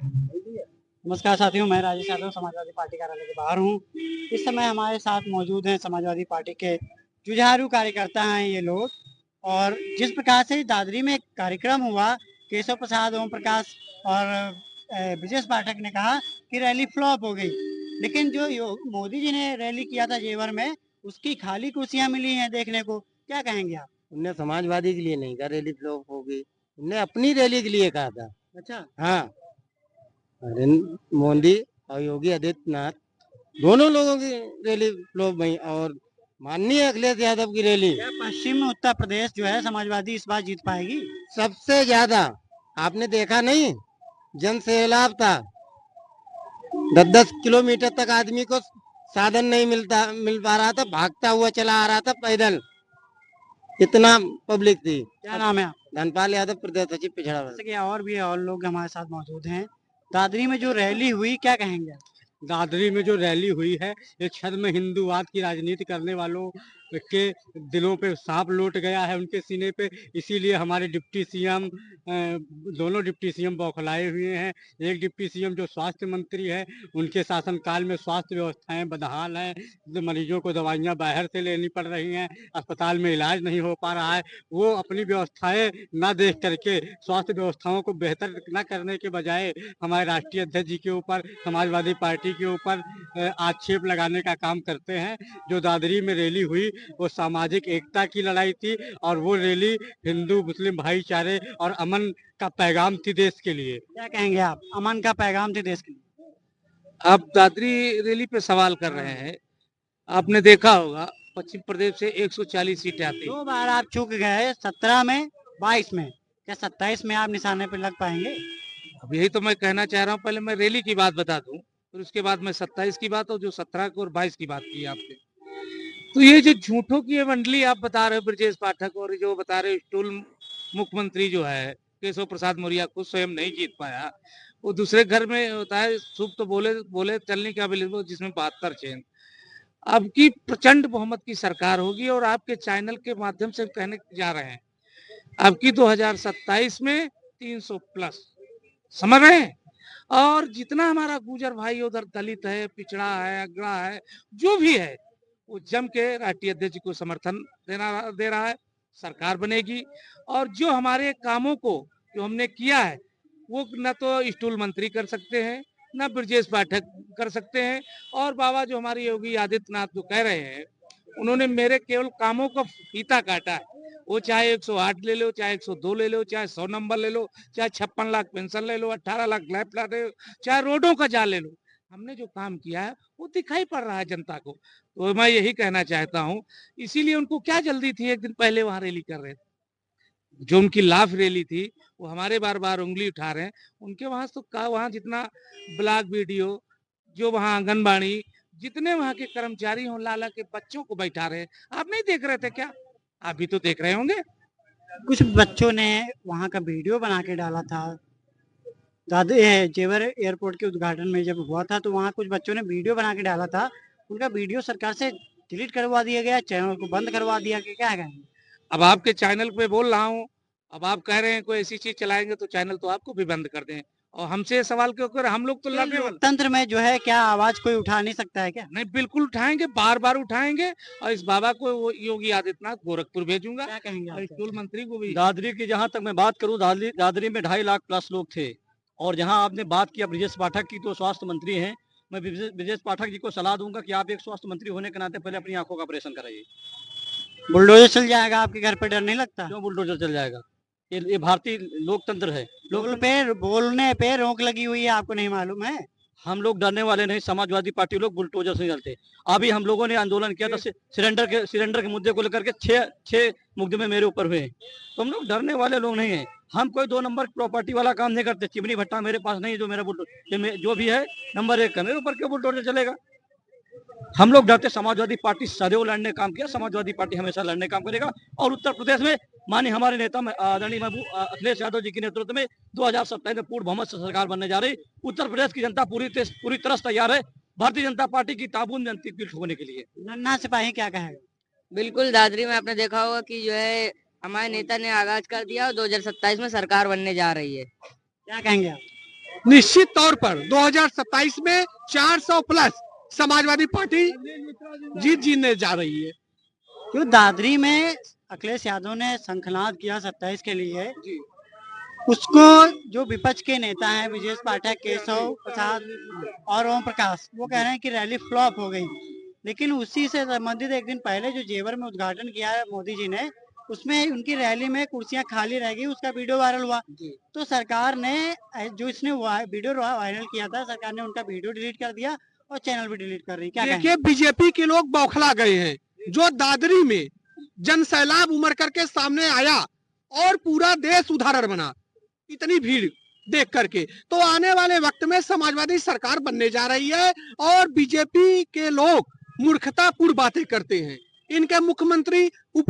नमस्कार साथियों, मैं राजेश यादव समाजवादी पार्टी कार्यालय के बाहर हूँ। इस समय हमारे साथ मौजूद हैं समाजवादी पार्टी के जुझारू कार्यकर्ता हैं ये लोग। और जिस प्रकार से दादरी में एक कार्यक्रम हुआ, केशव प्रसाद, ओम प्रकाश और ब्रजेश पाठक ने कहा कि रैली फ्लॉप हो गई। लेकिन जो मोदी जी ने रैली किया था जेवर में, उसकी खाली कुर्सियां मिली हैं देखने को। क्या कहेंगे आप? उनने समाजवादी के लिए नहीं कहा रैली फ्लॉप होगी, उनने अपनी रैली के लिए कहा था। अच्छा। हाँ, नरेंद्र मोदी और योगी आदित्यनाथ दोनों लोगों की रैली फ्लॉप हुई और माननीय अखिलेश यादव की रैली क्या पश्चिम में उत्तर प्रदेश जो है समाजवादी इस बार जीत पाएगी? सबसे ज्यादा। आपने देखा नहीं, जन सैलाब था। 10-10 किलोमीटर तक आदमी को साधन नहीं मिल पा रहा था, भागता हुआ चला आ रहा था पैदल, इतना पब्लिक थी। क्या नाम है आप? धनपाल यादव, प्रदेश सचिव पिछड़ा वर्ग। जैसे कि और भी और लोग हमारे साथ मौजूद हैं। दादरी में जो रैली हुई, क्या कहेंगे आप? दादरी में जो रैली हुई है, एक छद्म हिंदूवाद की राजनीति करने वालों के दिलों पे सांप लौट गया है उनके सीने पे। इसीलिए हमारे डिप्टी सीएम, दोनों डिप्टी सीएम बौखलाए हुए हैं। एक डिप्टी सीएम जो स्वास्थ्य मंत्री है, उनके शासनकाल में स्वास्थ्य व्यवस्थाएं बदहाल हैं। मरीजों को दवाइयां बाहर से लेनी पड़ रही हैं, अस्पताल में इलाज नहीं हो पा रहा है। वो अपनी व्यवस्थाएं ना देख करके स्वास्थ्य व्यवस्थाओं को बेहतर न करने के बजाय हमारे राष्ट्रीय अध्यक्ष जी के ऊपर, समाजवादी पार्टी के ऊपर आक्षेप लगाने का काम करते हैं। जो दादरी में रैली हुई वो सामाजिक एकता की लड़ाई थी और वो रैली हिंदू मुस्लिम भाईचारे और अमन का पैगाम थी देश के लिए। क्या कहेंगे आप? अमन का पैगाम थे देश के लिए। आप दादरी रैली पे सवाल कर रहे हैं। आपने देखा होगा पश्चिम प्रदेश से 140 सीटें आती हैं। 2 बार आप चूक गए, 17 में, 22 में। क्या 27 में आप निशाने पे लग पाएंगे? अब यही तो मैं कहना चाह रहा हूँ। पहले मैं रैली की बात बता दूं, फिर उसके बाद मैं 27 की बात और जो 17 को और 22 की बात की आपने। तो ये जो झूठों की ये मंडली आप बता रहे हो, ब्रजेश पाठक, और जो बता रहे हो स्टूल मुख्यमंत्री जो है केशव प्रसाद मौर्य, खुद स्वयं नहीं जीत पाया। वो दूसरे घर में होता है शुभ तो बोले बोले चलने का बिल जिसमें 72 चेन। अब की प्रचंड बहुमत की सरकार होगी और आपके चैनल के माध्यम से कहने जा रहे हैं अब की 2027 में 300 प्लस, समझ रहे हैं। और जितना हमारा गुजर भाई उधर दलित है, पिछड़ा है, अगड़ा है, जो भी है, वो जम के राष्ट्रीय अध्यक्ष को समर्थन दे रहा है। सरकार बनेगी और जो हमारे कामों को जो हमने किया है वो न तो स्टूल मंत्री कर सकते हैं, न ब्रजेश पाठक कर सकते हैं। और बाबा जो हमारे योगी आदित्यनाथ जो कह रहे हैं, उन्होंने मेरे केवल कामों का फीता काटा है। वो चाहे 108 ले लो, चाहे 102 ले लो, चाहे 100 नंबर ले लो, चाहे 56 लाख पेंशन ले लो, 18 लाख लैप ले लो, चाहे रोडों का जाल ले लो। हमने जो काम किया है वो दिखाई पड़ रहा है जनता को। तो मैं यही कहना चाहता हूँ, इसीलिए उनको क्या जल्दी थी, एक दिन पहले वहां रैली कर रहे थे। जो उनकी लाफ रैली थी वो हमारे बार बार उंगली उठा रहे हैं। उनके वहां तो वहां जितना ब्लॉग वीडियो, जो वहां आंगनबाड़ी, जितने वहां के कर्मचारी हों, लाला के बच्चों को बैठा रहे, आप नहीं देख रहे थे क्या? आप भी तो देख रहे होंगे। कुछ बच्चों ने वहाँ का वीडियो बना के डाला था। जेवर एयरपोर्ट के उद्घाटन में जब हुआ था, तो वहाँ कुछ बच्चों ने वीडियो बना के डाला था। उनका वीडियो सरकार से डिलीट करवा दिया गया, चैनल को बंद करवा दिया गया। क्या कहेंगे? अब आपके चैनल पे बोल रहा हूँ, अब आप कह रहे हैं कोई ऐसी चीज चलाएंगे तो चैनल तो आपको भी बंद कर दें। और हमसे सवाल क्यों कर, हम लोग तो लड़ने वाले। लोकतंत्र में जो है, क्या आवाज कोई उठा नहीं सकता है क्या? नहीं, बिल्कुल उठाएंगे, बार बार उठाएंगे। और इस बाबा को योगी आदित्यनाथ गोरखपुर भेजूंगा। क्या कहेंगे और आप? स्कूल मंत्री को भी। दादरी की जहां तक मैं बात करूं, दादरी में 2.5 लाख प्लस लोग थे। और जहां आपने बात किया ब्रजेश पाठक की, तो स्वास्थ्य मंत्री हैं। मैं ब्रजेश पाठक जी को सलाह दूंगा कि आप एक स्वास्थ्य मंत्री होने के नाते पहले अपनी आंखों का ऑपरेशन कराइए। बुलडोजर चल जाएगा आपके घर पे, डर नहीं लगता? क्यों बुलडोजर चल जाएगा? ये भारतीय लोकतंत्र है। बोलने पे रोक लगी हुई है, आपको नहीं मालूम है? हम लोग डरने वाले नहीं, समाजवादी पार्टी लोग बुलडोजर से नहीं डरते। अभी हम लोगों ने आंदोलन किया था सिलेंडर के मुद्दे को लेकर के, छह मुकदमे मेरे ऊपर हुए हैं। तो हम लोग डरने वाले लोग नहीं है। हम कोई 2 नंबर प्रॉपर्टी वाला काम नहीं करते। चिमनी भट्टा मेरे पास नहीं है जो मेरा जो भी है नंबर 1 का, मेरे ऊपर क्यों बुलडोजर चलेगा? हम लोग डरते, समाजवादी पार्टी सदैव लड़ने काम किया, समाजवादी पार्टी हमेशा लड़ने काम करेगा। और उत्तर प्रदेश में माननीय हमारे नेता आदरणीय अखिलेश यादव जी के नेतृत्व में 2027 में पूर्ण बहुमत से सरकार बनने जा रही। उत्तर प्रदेश की जनता पूरी तरह से तैयार है भारतीय जनता पार्टी की ताबून जनती पीठ होने के लिए। नन्ना सिपाही क्या कहेगा? बिल्कुल, दादरी में आपने देखा होगा कि जो है हमारे नेता ने आगाज कर दिया और 2027 में सरकार बनने जा रही है। क्या कहेंगे आप? निश्चित तौर पर 2027 में 400 प्लस समाजवादी पार्टी जीत जीतने जा रही है। जो दादरी में अखिलेश यादव ने शंखनाद किया 27 के लिए, उसको जो विपक्ष के नेता हैं विजेश पाठक, केशव प्रसाद और ओम प्रकाश, वो कह रहे हैं कि रैली फ्लॉप हो गई। लेकिन उसी से संबंधित एक दिन पहले जो जेवर में उद्घाटन किया है मोदी जी ने, उसमें उनकी रैली में कुर्सियां खाली रह गई, उसका वीडियो वायरल हुआ। तो सरकार ने जो इसने वीडियो वायरल किया था, सरकार ने उनका वीडियो डिलीट कर दिया और चैनल भी डिलीट कर रही। क्या देखिए, बीजेपी के लोग बौखला गए हैं। जो दादरी में जन सैलाब उमड़ करके सामने आया और पूरा देश उदाहरण बना, इतनी भीड़ देख करके, तो आने वाले वक्त में समाजवादी सरकार बनने जा रही है। और बीजेपी के लोग मूर्खतापूर्ण बातें करते हैं। इनके मुख्यमंत्री, उप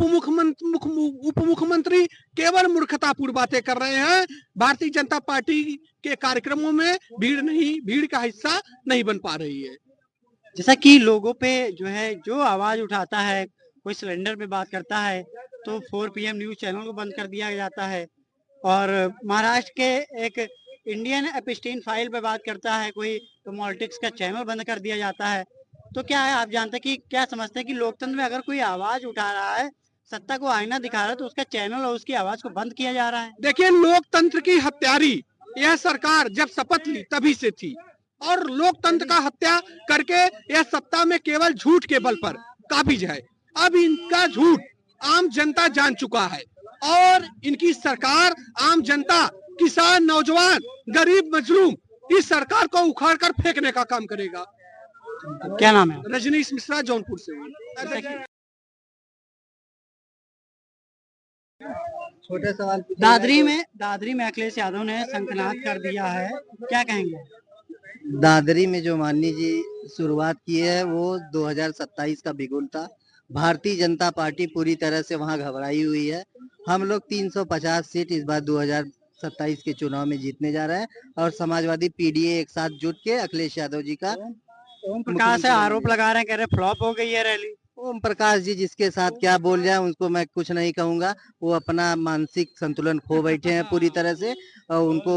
मुख्यमंत्री केवल मूर्खतापूर्ण बातें कर रहे हैं। भारतीय जनता पार्टी के कार्यक्रमों में भीड़ का हिस्सा नहीं बन पा रही है। जैसा कि लोगों पे जो है, जो आवाज उठाता है, कोई सिलेंडर पे बात करता है तो 4 PM न्यूज चैनल को बंद कर दिया जाता है। और महाराष्ट्र के एक इंडियन एपिस्टीन फाइल पे बात करता है कोई, तो पॉलिटिक्स का चैनल बंद कर दिया जाता है। तो क्या है, आप जानते हैं कि क्या समझते हैं कि लोकतंत्र में अगर कोई आवाज उठा रहा है, सत्ता को आईना दिखा रहा है, तो उसका चैनल और उसकी आवाज को बंद किया जा रहा है? देखिए, लोकतंत्र की हत्यारी यह सरकार जब शपथ ली तभी से थी, और लोकतंत्र का हत्या करके यह सत्ता में केवल झूठ के बल पर काबिज है। अब इनका झूठ आम जनता जान चुका है, और इनकी सरकार आम जनता, किसान, नौजवान, गरीब, मजलूम, इस सरकार को उखाड़ कर फेंकने का काम करेगा। क्या नाम है? रजनीश मिश्रा, जौनपुर से हूँ। छोटे सवाल दादरी में अखिलेश यादव ने शंखनाद कर दिया है, क्या कहेंगे? दादरी में जो माननीय जी शुरुआत की है वो 2027 का बिगुल था। भारतीय जनता पार्टी पूरी तरह से वहां घबराई हुई है। हम लोग 350 सीट इस बार 2027 के चुनाव में जीतने जा रहे हैं, और समाजवादी पीडीए एक साथ जुट के अखिलेश यादव जी का ओम प्रकाश से आरोप लगा रहे हैं, कह रहे फ्लॉप हो गई है रैली। ओम प्रकाश जी जिसके साथ क्या बोल जाए उनको मैं कुछ नहीं कहूंगा। वो अपना मानसिक संतुलन खो बैठे हैं पूरी तरह से, और उनको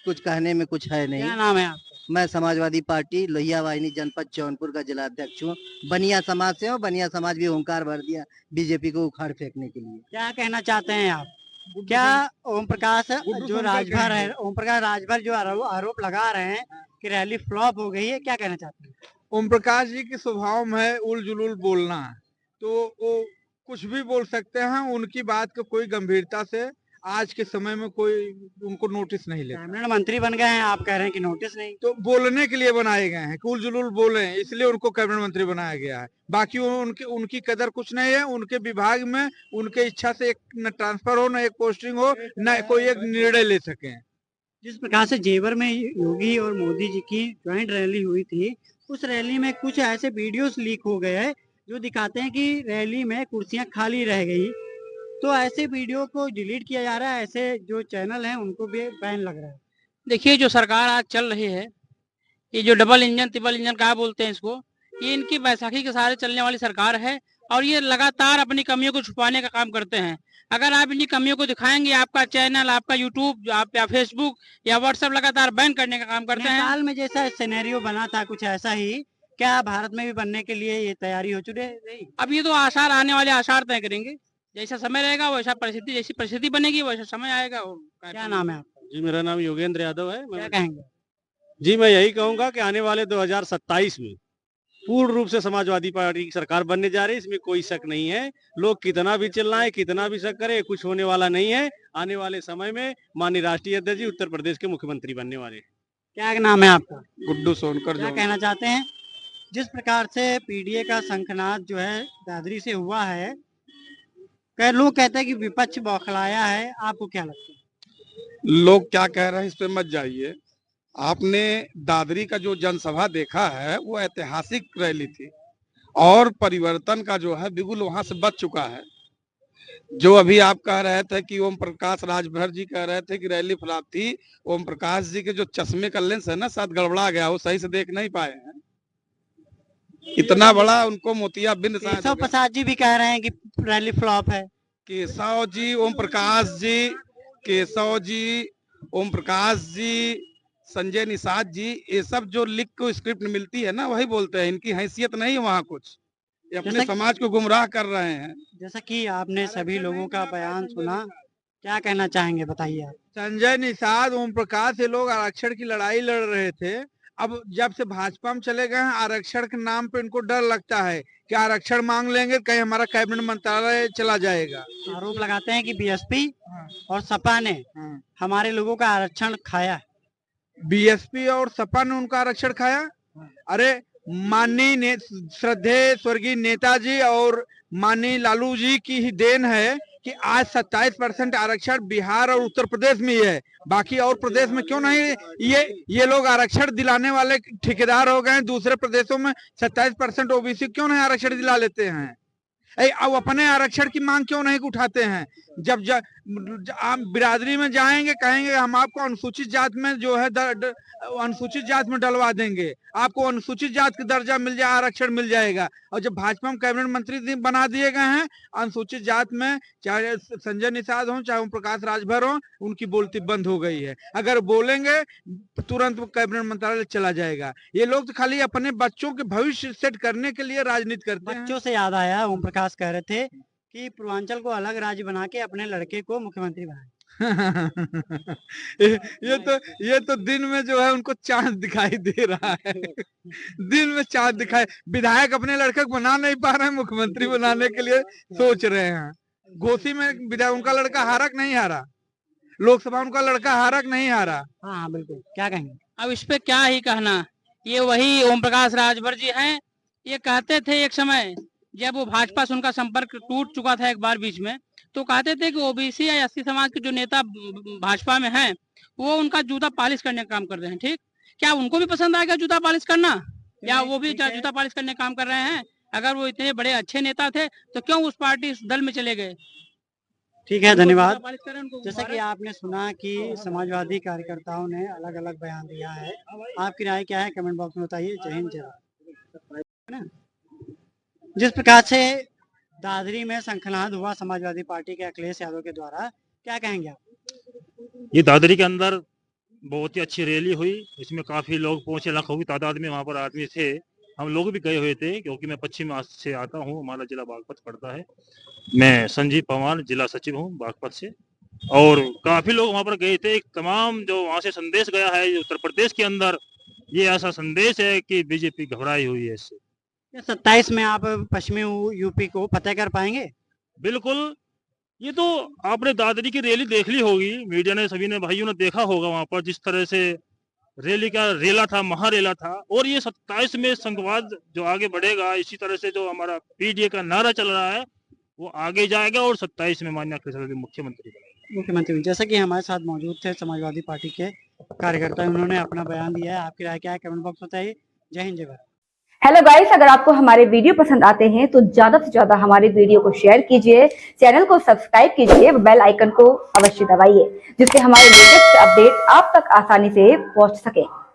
कुछ कहने में कुछ है नहीं। क्या नाम है आपका? मैं समाजवादी पार्टी लोहिया वाहिनी जनपद जौनपुर का जिलाध्यक्ष हूँ। बनिया समाज से हूँ। बनिया समाज भी ओंकार भर दिया बीजेपी को उखाड़ फेंकने के लिए। क्या कहना चाहते हैं आप? क्या ओम प्रकाश जो राजभर है, ओम प्रकाश राजभर जो आरोप लगा रहे हैं कि रैली फ्लॉप हो गई है, क्या कहना चाहते हैं? ओम प्रकाश जी के स्वभाव में है उल जुलूल बोलना, तो वो कुछ भी बोल सकते हैं। उनकी बात को कोई गंभीरता से आज के समय में कोई उनको नोटिस नहीं लेता। कैबिनेट मंत्री बन गए हैं, आप कह रहे हैं कि नोटिस नहीं? तो बोलने के लिए बनाए गए हैं, उल जुलूल बोले, इसलिए उनको कैबिनेट मंत्री बनाया गया है। बाकी उनकी कदर कुछ नहीं है। उनके विभाग में उनके इच्छा से एक न ट्रांसफर हो, न एक पोस्टिंग हो, न कोई एक निर्णय ले सके। जिस प्रकार से जेवर में योगी और मोदी जी की ज्वाइंट रैली हुई थी, उस रैली में कुछ ऐसे वीडियोस लीक हो गए हैं जो दिखाते हैं कि रैली में कुर्सियां खाली रह गई। तो ऐसे वीडियो को डिलीट किया जा रहा है, ऐसे जो चैनल हैं उनको भी बैन लग रहा है। देखिए, जो सरकार आज चल रही है, ये जो डबल इंजन ट्रिपल इंजन क्या बोलते हैं इसको, ये इनकी बैसाखी के सहारे चलने वाली सरकार है, और ये लगातार अपनी कमियों को छुपाने का काम करते हैं। अगर आप इन्हीं कमियों को दिखाएंगे, आपका चैनल, आपका यूट्यूब, आप या फेसबुक या व्हाट्सएप लगातार बैन करने का काम करते हैं। नेपाल में जैसा सिनेरियो बना था कुछ ऐसा ही क्या भारत में भी बनने के लिए ये तैयारी हो चुकी है? अब ये तो आसार, आने वाले आसार तय करेंगे। जैसा समय रहेगा वैसा परिस्थिति, जैसी परिस्थिति बनेगी वैसा समय आएगा। क्या नाम है आपका? जी, मेरा नाम योगेंद्र यादव है। क्या कहेंगे? जी, मैं यही कहूंगा कि आने वाले 2027 में पूर्ण रूप से समाजवादी पार्टी की सरकार बनने जा रही है, इसमें कोई शक नहीं है। लोग कितना भी चिल्लाएं, कितना भी शक करें, कुछ होने वाला नहीं है। आने वाले समय में माननीय राष्ट्रीय अध्यक्ष जी उत्तर प्रदेश के मुख्यमंत्री बनने वाले हैं। क्या नाम है आपका? गुड्डू सोनकर। क्या कहना चाहते हैं? जिस प्रकार से पीडीए का शंखनाद जो है दादरी से हुआ है, कई लोग कहते हैं कि विपक्ष बौखलाया है, आपको क्या लगता है? लोग क्या कह रहे हैं इस पे मत जाइए। आपने दादरी का जो जनसभा देखा है वो ऐतिहासिक रैली थी, और परिवर्तन का जो है बिगुल वहां से बच चुका है। जो अभी आप कह रहे थे कि ओम प्रकाश राजभर जी कह रहे थे कि रैली फ्लॉप थी, ओम प्रकाश जी के जो चश्मे का लेंस है ना, शायद गड़बड़ा गया, वो सही से देख नहीं पाए हैं। इतना बड़ा उनको मोतियाबिंद। केशव प्रसाद जी भी कह रहे हैं कि रैली फ्लॉप है। केशव जी, ओम प्रकाश जी, केशव जी, ओम प्रकाश जी संजय निषाद जी, ये सब जो लिख को स्क्रिप्ट मिलती है ना वही बोलते हैं, इनकी हैसियत नहीं है वहाँ कुछ, ये अपने जैसा कि- समाज को गुमराह कर रहे हैं। जैसा कि आपने सभी लोगों का बयान सुना, क्या कहना चाहेंगे, बताइए आप। संजय निषाद, ओम प्रकाश, ये लोग आरक्षण की लड़ाई लड़ रहे थे। अब जब से भाजपा में चले गए हैं, आरक्षण के नाम पे इनको डर लगता है कि आरक्षण मांग लेंगे कहीं हमारा कैबिनेट मंत्रालय चला जाएगा। आरोप लगाते हैं कि बीएसपी और सपा ने हमारे लोगों का आरक्षण खाया। बीएसपी और सपा ने उनका आरक्षण खाया? अरे माननीय श्रद्धेय स्वर्गीय नेताजी और माननीय लालू जी की ही देन है कि आज 27% आरक्षण बिहार और उत्तर प्रदेश में ही है, बाकी और प्रदेश में क्यों नहीं? ये लोग आरक्षण दिलाने वाले ठेकेदार हो गए। दूसरे प्रदेशों में 27% ओबीसी क्यों नहीं आरक्षण दिला लेते हैं? अब अपने आरक्षण की मांग क्यों नहीं उठाते हैं? जब आप बिरादरी में जाएंगे, कहेंगे हम आपको अनुसूचित जात में जो है अनुसूचित जात में डलवा देंगे, आपको अनुसूचित जात का दर्जा मिल जाए, आरक्षण मिल जाएगा। और जब भाजपा में कैबिनेट मंत्री बना दिए गए हैं अनुसूचित जात में, चाहे संजय निषाद हो चाहे ओम प्रकाश राजभर हो, उनकी बोलती बंद हो गई है। अगर बोलेंगे तुरंत कैबिनेट मंत्रालय चला जाएगा। ये लोग तो खाली अपने बच्चों के भविष्य सेट करने के लिए राजनीति करते हैं। बच्चों से याद आया, ओम प्रकाश कह रहे थे कि पूर्वांचल को अलग राज्य बना के अपने लड़के को मुख्यमंत्री बनाए। ये तो दिन में जो है उनको चांद दिखाई दे रहा है। दिन में चांद दिखाई, विधायक अपने लड़के को बना नहीं पा रहे हैं, मुख्यमंत्री बनाने के लिए सोच रहे हैं। घोसी में विधायक उनका लड़का हारा कि नहीं हारा? लोकसभा उनका लड़का हारा कि नहीं हारा? हाँ बिल्कुल, क्या कहेंगे? अब इस पे क्या ही कहना। ये वही ओम प्रकाश राजभर जी हैं। ये कहते थे एक समय जब वो भाजपा से उनका संपर्क टूट चुका था एक बार बीच में, तो कहते थे कि ओबीसी या एससी समाज के जो नेता भाजपा में हैं वो उनका जूता पॉलिश करने का काम कर रहे हैं। ठीक, क्या उनको भी पसंद आएगा जूता पॉलिश करना? या वो भी जूता पॉलिश करने का काम कर रहे हैं? अगर वो इतने बड़े अच्छे नेता थे तो क्यों उस पार्टी उस दल में चले गए? ठीक है, धन्यवाद। जैसा कि आपने सुना कि समाजवादी कार्यकर्ताओं ने अलग अलग बयान दिया है, आपकी राय क्या है कमेंट बॉक्स में बताइए। जय हिंद, जय भारत। जिस प्रकार से दादरी में संखनाद हुआ समाजवादी पार्टी के अखिलेश यादव के द्वारा, क्या कहेंगे आप? ये दादरी के अंदर बहुत ही अच्छी रैली हुई, इसमें काफी लोग पहुंचे, लाखों की तादाद में वहां पर आदमी थे। हम लोग भी गए हुए थे क्योंकि मैं पश्चिम से आता हूं, हमारा जिला बागपत पड़ता है। मैं संजीव पवार जिला सचिव हूं बागपत से, और काफी लोग वहां पर गए थे। तमाम जो वहां से संदेश गया है उत्तर प्रदेश के अंदर, ये ऐसा संदेश है कि बीजेपी घबराई हुई है इससे। 27 में आप पश्चिमी यूपी को फतेह कर पाएंगे? बिल्कुल, ये तो आपने दादरी की रैली देख ली होगी, मीडिया ने सभी ने भाइयों ने देखा होगा वहां पर जिस तरह से रैली का रेला था, महारेला था। और ये 27 में संघवाद जो आगे बढ़ेगा, इसी तरह से जो हमारा पीडीए का नारा चल रहा है वो आगे जाएगा और 27 में माननीय अखिलेश यादव मुख्यमंत्री। जैसा कि हमारे साथ मौजूद थे समाजवादी पार्टी के कार्यकर्ता, उन्होंने अपना बयान दिया है। आपकी राय क्या है कमेंट बॉक्स में बताइए। जय हिंद, जय भारत। हेलो गाइस, अगर आपको हमारे वीडियो पसंद आते हैं तो ज्यादा से ज्यादा हमारे वीडियो को शेयर कीजिए, चैनल को सब्सक्राइब कीजिए, बेल आइकन को अवश्य दबाइए जिससे हमारे लेटेस्ट अपडेट आप तक आसानी से पहुंच सके।